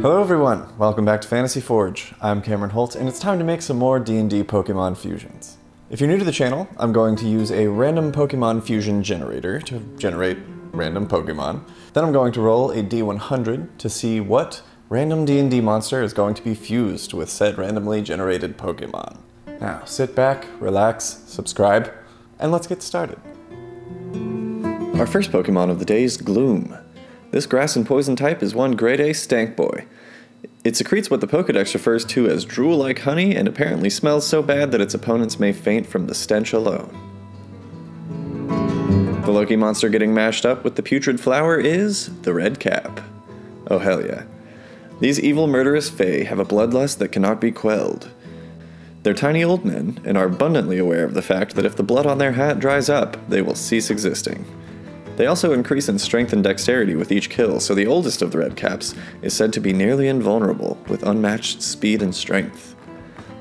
Hello everyone, welcome back to Fantasy Forge. I'm Cameron Holt, and it's time to make some more D&D Pokemon fusions. If you're new to the channel, I'm going to use a random Pokemon fusion generator to generate random Pokemon. Then I'm going to roll a D100 to see what random D&D monster is going to be fused with said randomly generated Pokemon. Now, sit back, relax, subscribe, and let's get started. Our first Pokemon of the day is Gloom. This grass and poison type is one grade A stank boy. It secretes what the Pokedex refers to as drool-like honey and apparently smells so bad that its opponents may faint from the stench alone. The Loki monster getting mashed up with the putrid flower is the Red Cap. Oh hell yeah. These evil murderous fae have a bloodlust that cannot be quelled. They're tiny old men and are abundantly aware of the fact that if the blood on their hat dries up, they will cease existing. They also increase in strength and dexterity with each kill, so the oldest of the Red Caps is said to be nearly invulnerable, with unmatched speed and strength.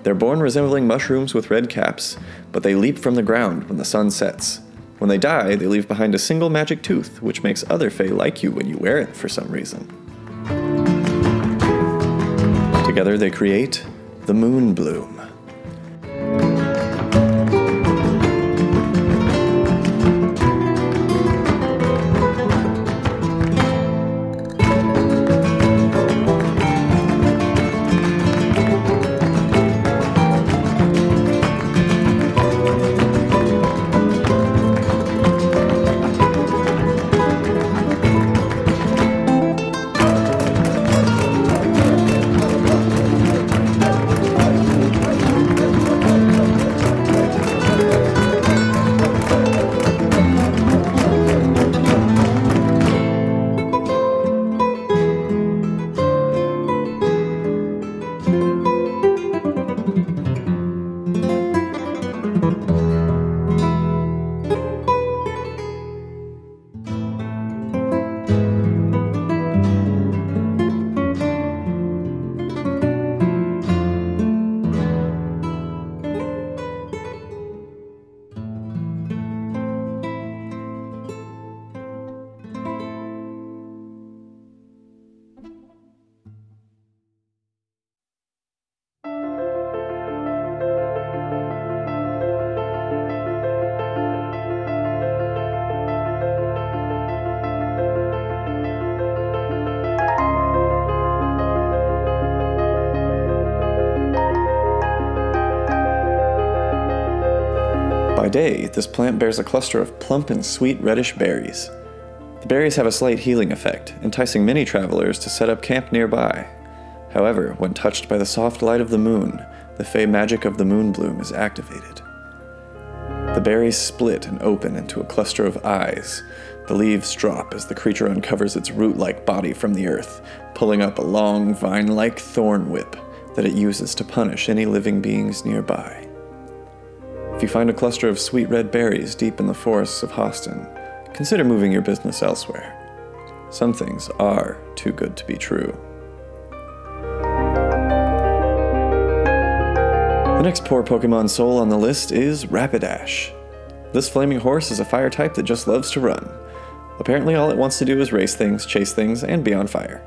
They're born resembling mushrooms with red caps, but they leap from the ground when the sun sets. When they die, they leave behind a single magic tooth, which makes other fae like you when you wear it for some reason. Together they create the Moonbloom. By day, this plant bears a cluster of plump and sweet reddish berries. The berries have a slight healing effect, enticing many travelers to set up camp nearby. However, when touched by the soft light of the moon, the fey magic of the Moonbloom is activated. The berries split and open into a cluster of eyes. The leaves drop as the creature uncovers its root-like body from the earth, pulling up a long, vine-like thorn whip that it uses to punish any living beings nearby. If you find a cluster of sweet red berries deep in the forests of Hoston, consider moving your business elsewhere. Some things are too good to be true. The next poor Pokemon soul on the list is Rapidash. This flaming horse is a fire type that just loves to run. Apparently all it wants to do is race things, chase things, and be on fire.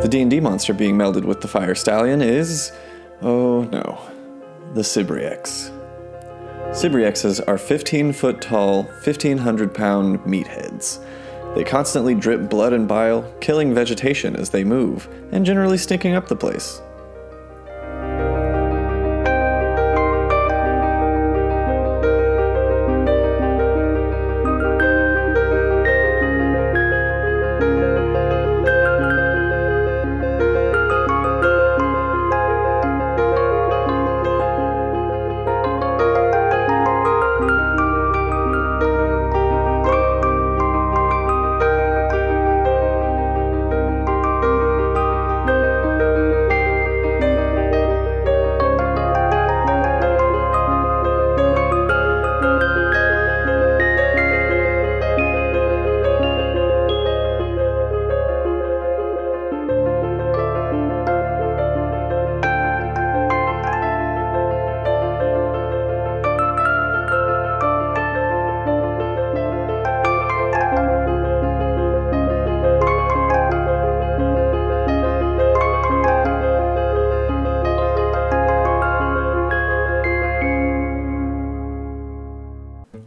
The D&D monster being melded with the Fire Stallion is, oh no, the Cibriex. Cibriexes are 15-foot tall, 1,500-pound meatheads. They constantly drip blood and bile, killing vegetation as they move, and generally stinking up the place.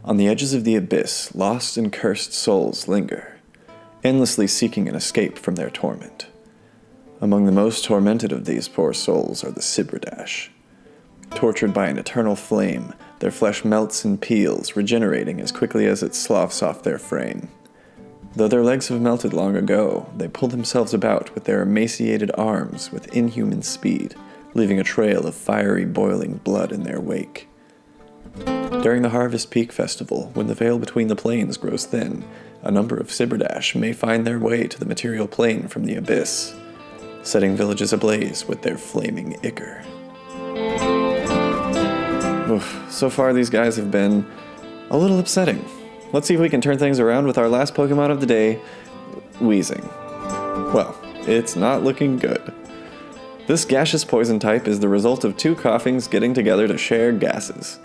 On the edges of the abyss, lost and cursed souls linger, endlessly seeking an escape from their torment. Among the most tormented of these poor souls are the Sibridash. Tortured by an eternal flame, their flesh melts and peels, regenerating as quickly as it sloughs off their frame. Though their legs have melted long ago, they pull themselves about with their emaciated arms with inhuman speed, leaving a trail of fiery, boiling blood in their wake. During the Harvest Peak Festival, when the veil between the planes grows thin, a number of Sibridash may find their way to the material plane from the abyss, setting villages ablaze with their flaming ichor. Oof, so far these guys have been a little upsetting. Let's see if we can turn things around with our last Pokemon of the day, Wheezing. Well, it's not looking good. This gaseous poison type is the result of two coughings getting together to share gases.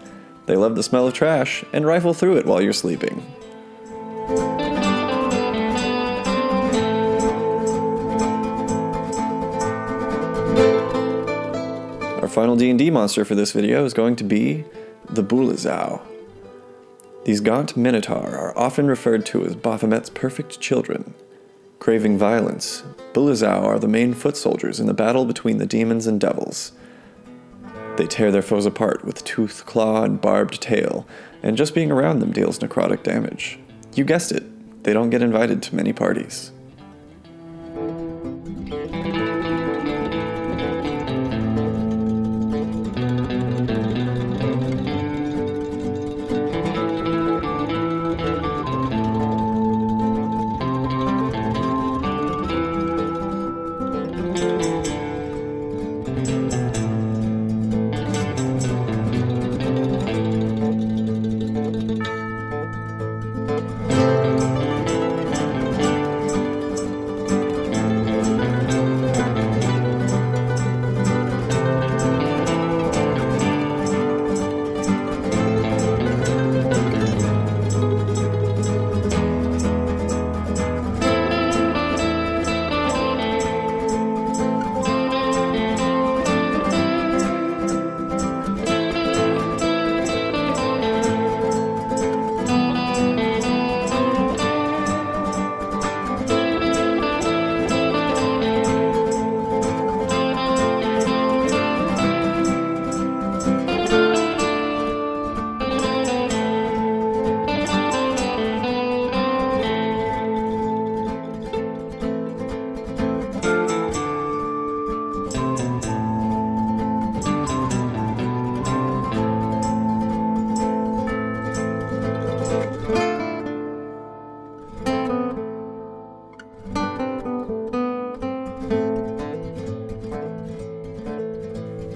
They love the smell of trash and rifle through it while you're sleeping. Our final D&D monster for this video is going to be the Bulezau. These gaunt minotaur are often referred to as Baphomet's perfect children. Craving violence, Bulezau are the main foot soldiers in the battle between the demons and devils. They tear their foes apart with tooth, claw, and barbed tail, and just being around them deals necrotic damage. You guessed it, they don't get invited to many parties.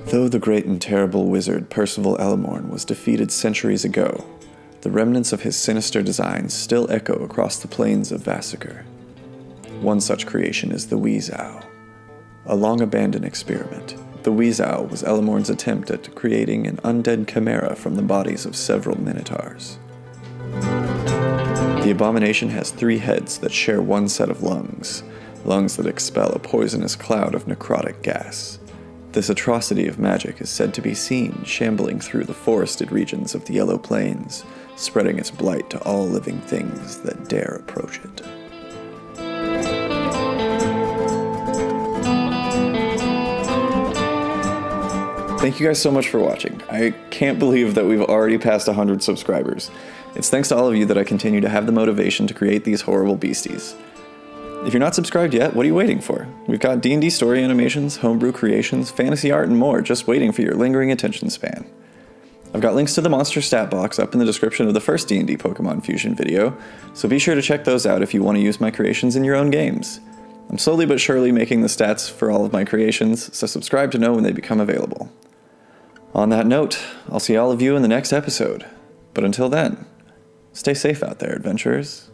Though the great and terrible wizard Percival Elamorn was defeated centuries ago, the remnants of his sinister designs still echo across the plains of Vassacre. One such creation is the Weezau. A long-abandoned experiment, the Weezau was Elamorn's attempt at creating an undead chimera from the bodies of several minotaurs. The abomination has 3 heads that share one set of lungs that expel a poisonous cloud of necrotic gas. This atrocity of magic is said to be seen shambling through the forested regions of the Yellow Plains, spreading its blight to all living things that dare approach it. Thank you guys so much for watching. I can't believe that we've already passed 100 subscribers. It's thanks to all of you that I continue to have the motivation to create these horrible beasties. If you're not subscribed yet, what are you waiting for? We've got D&D story animations, homebrew creations, fantasy art, and more just waiting for your lingering attention span. I've got links to the monster stat box up in the description of the first D&D Pokemon Fusion video, so be sure to check those out if you want to use my creations in your own games. I'm slowly but surely making the stats for all of my creations, so subscribe to know when they become available. On that note, I'll see all of you in the next episode. But until then, stay safe out there, adventurers.